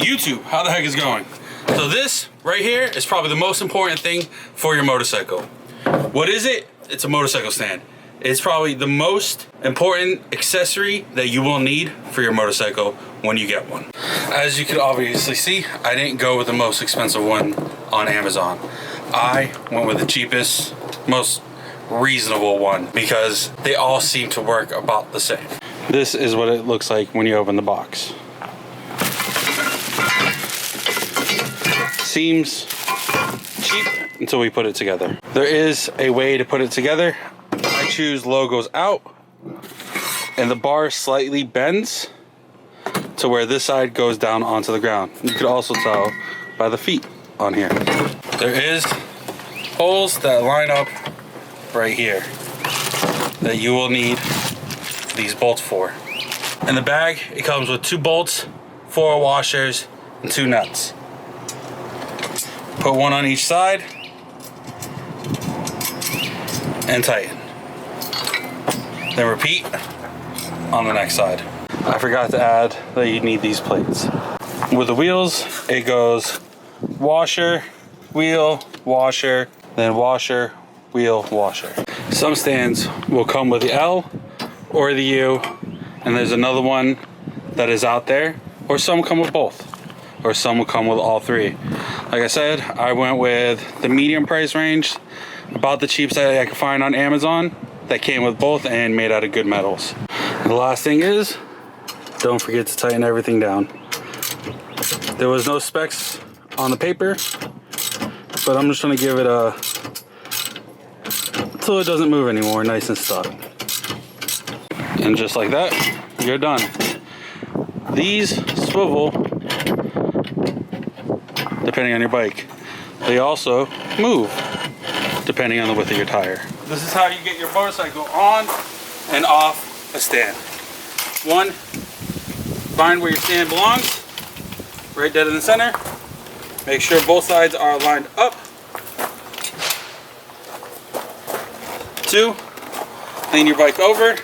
YouTube, how the heck is it going? So this right here is probably the most important thing for your motorcycle. What is it? It's a motorcycle stand. It's probably the most important accessory that you will need for your motorcycle when you get one. As you can obviously see, I didn't go with the most expensive one on Amazon. I went with the cheapest, most reasonable one because they all seem to work about the same. This is what it looks like when you open the box. Seems cheap until we put it together. There is a way to put it together. I choose logos out and the bar slightly bends to where this side goes down onto the ground. You could also tell by the feet on here. There is holes that line up right here that you will need these bolts for. In the bag, it comes with 2 bolts, 4 washers, and 2 nuts. Put one on each side and tighten. Then repeat on the next side. I forgot to add that you need these plates. With the wheels, it goes washer, wheel, washer, then washer, wheel, washer. Some stands will come with the L or the U, and there's another one that is out there, or some come with both, or some will come with all 3. Like I said, I went with the medium price range, about the cheapest that I could find on Amazon, that came with both and made out of good metals. The last thing is, don't forget to tighten everything down. There was no specs on the paper, but I'm just gonna give it a, until it doesn't move anymore, nice and stuck. And just like that, you're done. These swivel depending on your bike. They also move depending on the width of your tire. This is how you get your motorcycle on and off a stand. 1, find where your stand belongs, right dead in the center. Make sure both sides are lined up. 2, lean your bike over.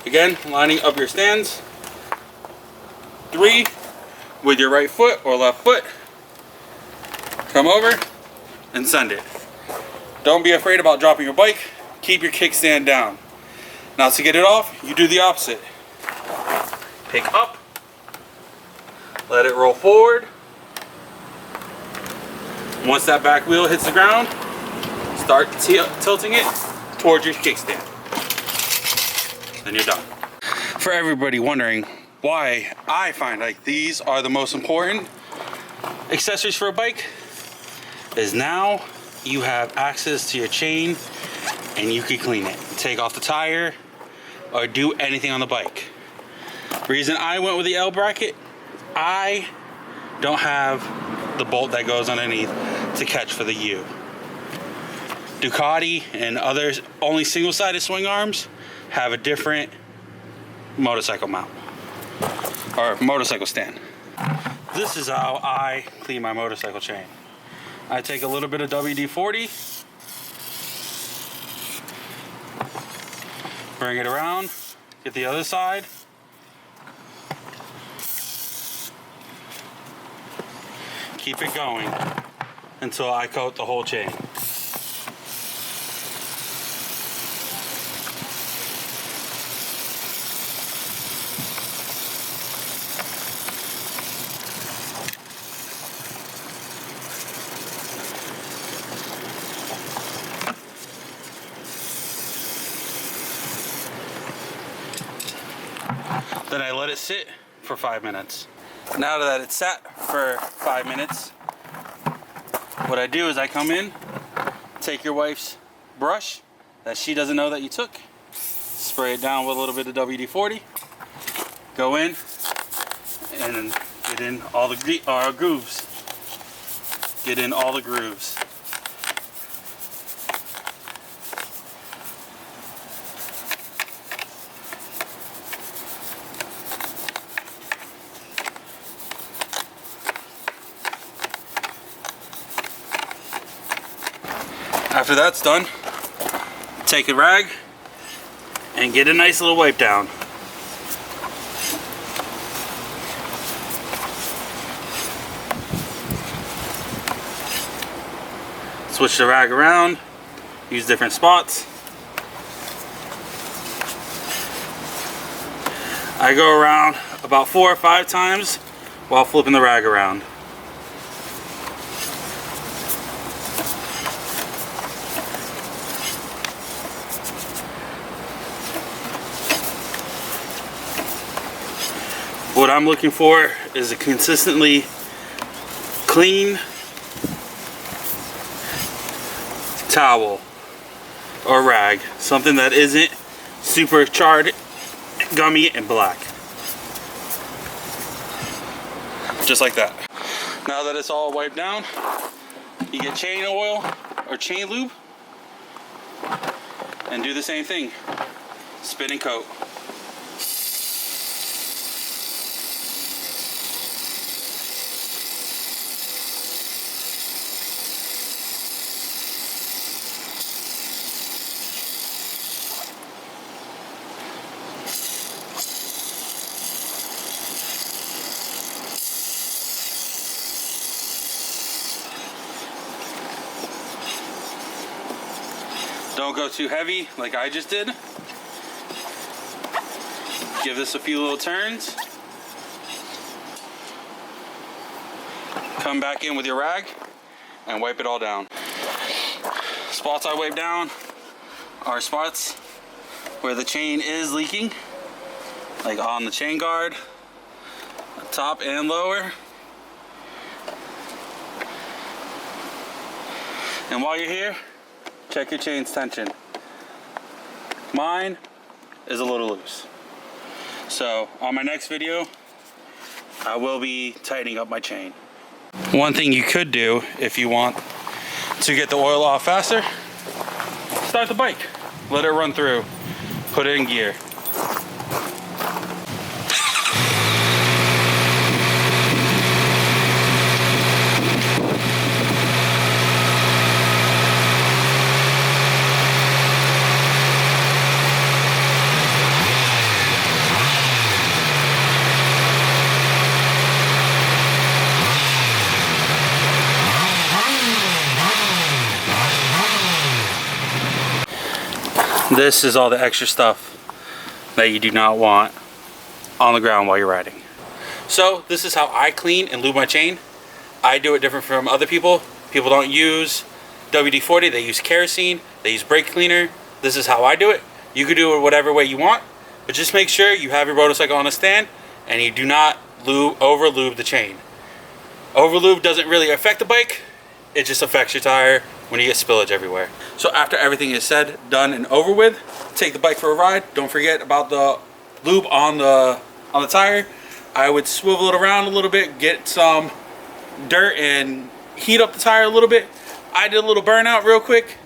Again, lining up your stands. 3, with your right foot or left foot, come over and send it. Don't be afraid about dropping your bike. Keep your kickstand down. Now to get it off, you do the opposite. Pick up, let it roll forward. Once that back wheel hits the ground, start tilting it towards your kickstand. Then you're done. For everybody wondering why I find like these are the most important accessories for a bike, is now you have access to your chain and you can clean it. Take off the tire or do anything on the bike. Reason I went with the L bracket, I don't have the bolt that goes underneath to catch for the U. Ducati and others, only single-sided swing arms, have a different motorcycle mount or motorcycle stand. This is how I clean my motorcycle chain. I take a little bit of WD-40, bring it around, get the other side, keep it going until I coat the whole chain. Then I let it sit for 5 minutes. Now that it's sat for 5 minutes, what I do is I come in, take your wife's brush that she doesn't know that you took, spray it down with a little bit of WD-40, go in, and get in all the grooves. Get in all the grooves. After that's done, take a rag and get a nice little wipe down. Switch the rag around, use different spots. I go around about 4 or 5 times while flipping the rag around. What I'm looking for is a consistently clean towel or rag, something that isn't super charred, gummy, and black. Just like that. Now that it's all wiped down, you get chain oil or chain lube and do the same thing. Spin and coat. Don't go too heavy like I just did. Give this a few little turns. Come back in with your rag and wipe it all down. Spots I wipe down are spots where the chain is leaking, like on the chain guard, top and lower. And while you're here, check your chain's tension. Mine is a little loose. So on my next video, I will be tightening up my chain. One thing you could do if you want to get the oil off faster, start the bike. Let it run through. Put it in gear. This is all the extra stuff that you do not want on the ground while you're riding. So this is how I clean and lube my chain. I do it different from other people. People don't use WD-40, they use kerosene, they use brake cleaner. This is how I do it. You could do it whatever way you want, but just make sure you have your motorcycle on a stand and you do not over lube the chain. Over lube doesn't really affect the bike, it just affects your tire when you get spillage everywhere. So after everything is said, done, and over with, take the bike for a ride. Don't forget about the lube on the tire. I would swivel it around a little bit, get some dirt and heat up the tire a little bit. I did a little burnout real quick,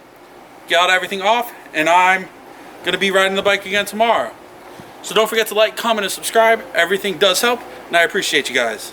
got everything off, and I'm gonna be riding the bike again tomorrow. So don't forget to like, comment, and subscribe. Everything does help, and I appreciate you guys.